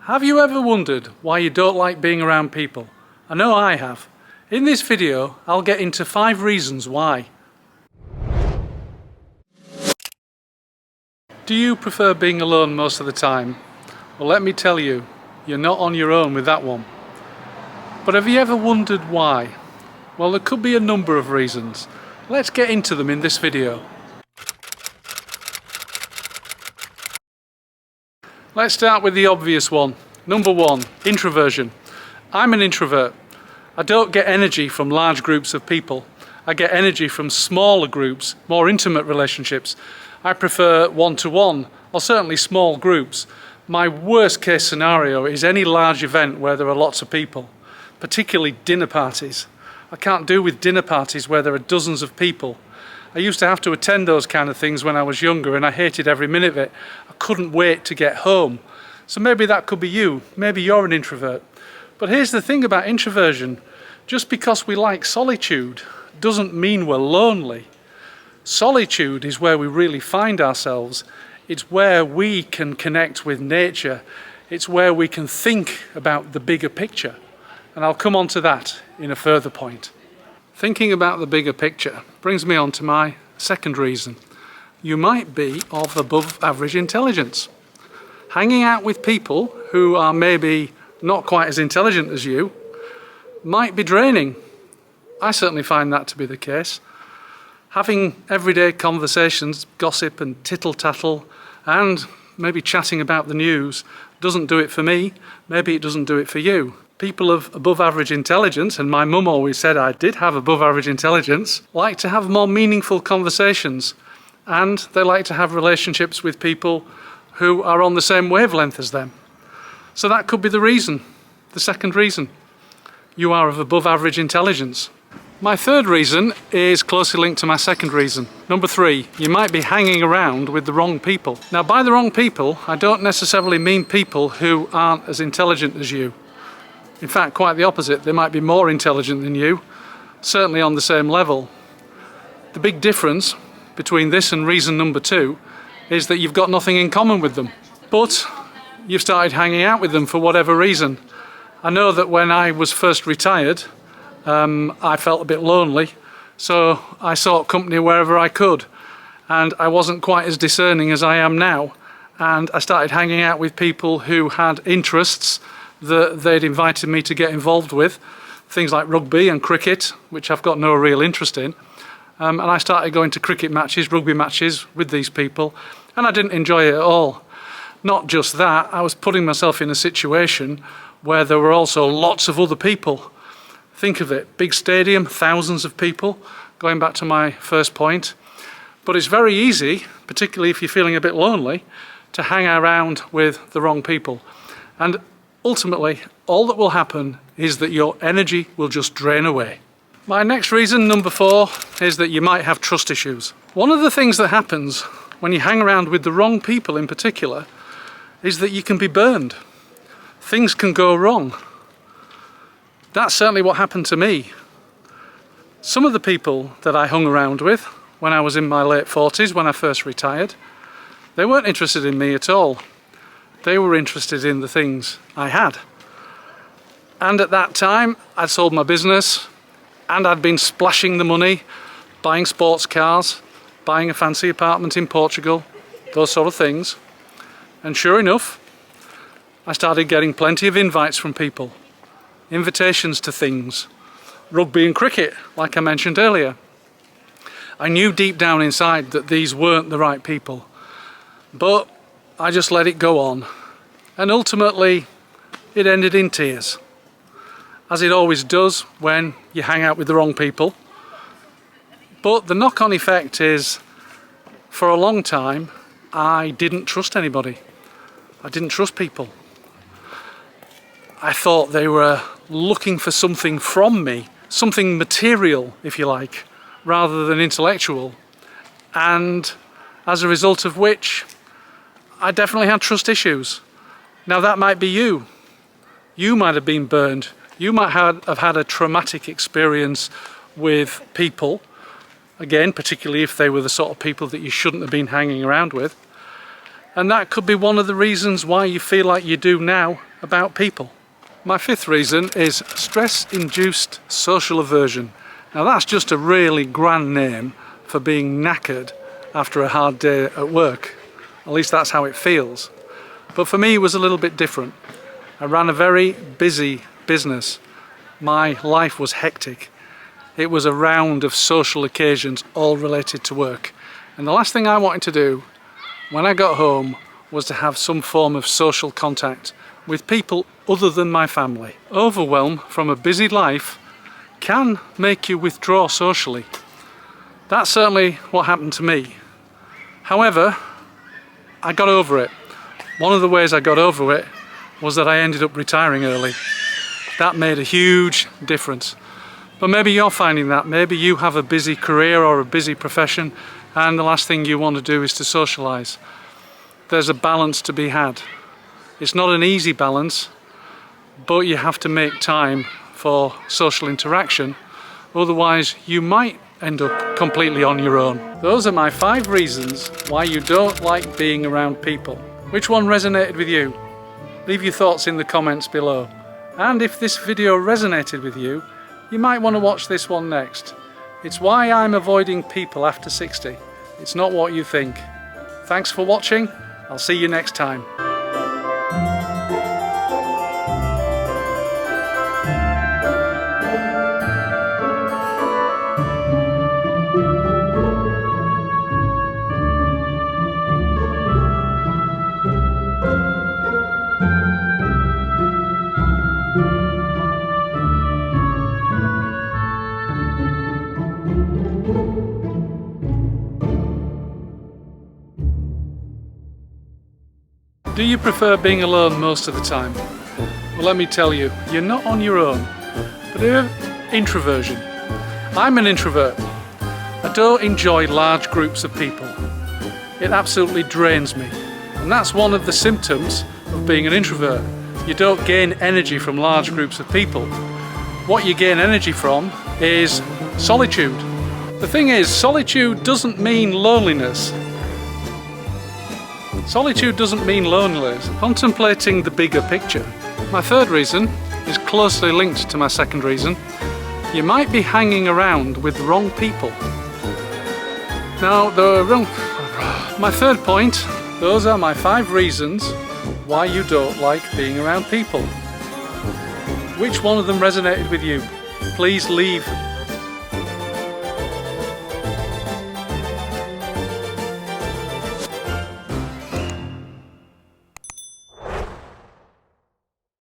Have you ever wondered why you don't like being around people? I know I have. In this video, I'll get into 5 reasons why. Do you prefer being alone most of the time? Well, let me tell you, you're not on your own with that one. But have you ever wondered why? Well, there could be a number of reasons. Let's get into them in this video. Let's start with the obvious one. Number 1, introversion. I'm an introvert. I don't get energy from large groups of people. I get energy from smaller groups, more intimate relationships. I prefer one-to-one, or certainly small groups. My worst case scenario is any large event where there are lots of people, particularly dinner parties. I can't do with dinner parties where there are dozens of people. I used to have to attend those kind of things when I was younger and I hated every minute of it. I couldn't wait to get home. So maybe that could be you. Maybe you're an introvert. But here's the thing about introversion. Just because we like solitude doesn't mean we're lonely. Solitude is where we really find ourselves. It's where we can connect with nature. It's where we can think about the bigger picture. And I'll come on to that in a further point. Thinking about the bigger picture brings me on to my second reason. You might be of above average intelligence. Hanging out with people who are maybe not quite as intelligent as you might be draining. I certainly find that to be the case. Having everyday conversations, gossip and tittle-tattle, and maybe chatting about the news doesn't do it for me. Maybe it doesn't do it for you. People of above average intelligence, and my mum always said I did have above average intelligence, like to have more meaningful conversations, and they like to have relationships with people who are on the same wavelength as them. So that could be the reason, the second reason. You are of above average intelligence. My third reason is closely linked to my second reason. Number 3, you might be hanging around with the wrong people. Now, by the wrong people, I don't necessarily mean people who aren't as intelligent as you. In fact, quite the opposite. They might be more intelligent than you, certainly on the same level. The big difference between this and reason number 2 is that you've got nothing in common with them. But you've started hanging out with them for whatever reason. I know that when I was first retired, I felt a bit lonely, so I sought company wherever I could. And I wasn't quite as discerning as I am now. And I started hanging out with people who had interests that they'd invited me to get involved with, things like rugby and cricket, which I've got no real interest in. And I started going to cricket matches, rugby matches with these people, and I didn't enjoy it at all. Not just that, I was putting myself in a situation where there were also lots of other people. Think of it, big stadium, thousands of people, going back to my first point. But it's very easy, particularly if you're feeling a bit lonely, to hang around with the wrong people. And ultimately, all that will happen is that your energy will just drain away. My next reason, number 4, is that you might have trust issues. One of the things that happens when you hang around with the wrong people in particular is that you can be burned. Things can go wrong. That's certainly what happened to me. Some of the people that I hung around with when I was in my late 40s, when I first retired, they weren't interested in me at all. They were interested in the things I had. And at that time, I'd sold my business and I'd been splashing the money, buying sports cars, buying a fancy apartment in Portugal, those sort of things. And sure enough, I started getting plenty of invites from people, invitations to things, rugby and cricket, like I mentioned earlier. I knew deep down inside that these weren't the right people, but I just let it go on, and ultimately it ended in tears, as it always does when you hang out with the wrong people. But the knock-on effect is, for a long time, I didn't trust anybody. I didn't trust people. I thought they were looking for something from me, something material, if you like, rather than intellectual, and as a result of which, I definitely had trust issues. Now that might be you. You might have been burned. You might have had a traumatic experience with people. Again, particularly if they were the sort of people that you shouldn't have been hanging around with. And that could be one of the reasons why you feel like you do now about people. My fifth reason is stress-induced social aversion. Now that's just a really grand name for being knackered after a hard day at work. At least that's how it feels. But for me it was a little bit different. I ran a very busy business. My life was hectic. It was a round of social occasions all related to work. And the last thing I wanted to do when I got home was to have some form of social contact with people other than my family. Overwhelm from a busy life can make you withdraw socially. That's certainly what happened to me. However, I got over it. One of the ways I got over it was that I ended up retiring early. That made a huge difference. But maybe you're finding that. Maybe you have a busy career or a busy profession and the last thing you want to do is to socialise. There's a balance to be had. It's not an easy balance, but you have to make time for social interaction, otherwise you might end up completely on your own. Those are my 5 reasons why you don't like being around people. Which one resonated with you? Leave your thoughts in the comments below. And if this video resonated with you, you might want to watch this one next. It's why I'm avoiding people after 60. It's not what you think. Thanks for watching. I'll see you next time. Do you prefer being alone most of the time? Well, let me tell you, you're not on your own. But introversion. I'm an introvert. I don't enjoy large groups of people. It absolutely drains me. And that's one of the symptoms of being an introvert. You don't gain energy from large groups of people. What you gain energy from is solitude. The thing is, solitude doesn't mean loneliness. Solitude doesn't mean loneliness. Contemplating the bigger picture. My third reason is closely linked to my second reason. You might be hanging around with the wrong people. Now, my third point, those are my 5 reasons why you don't like being around people. Which one of them resonated with you? Please leave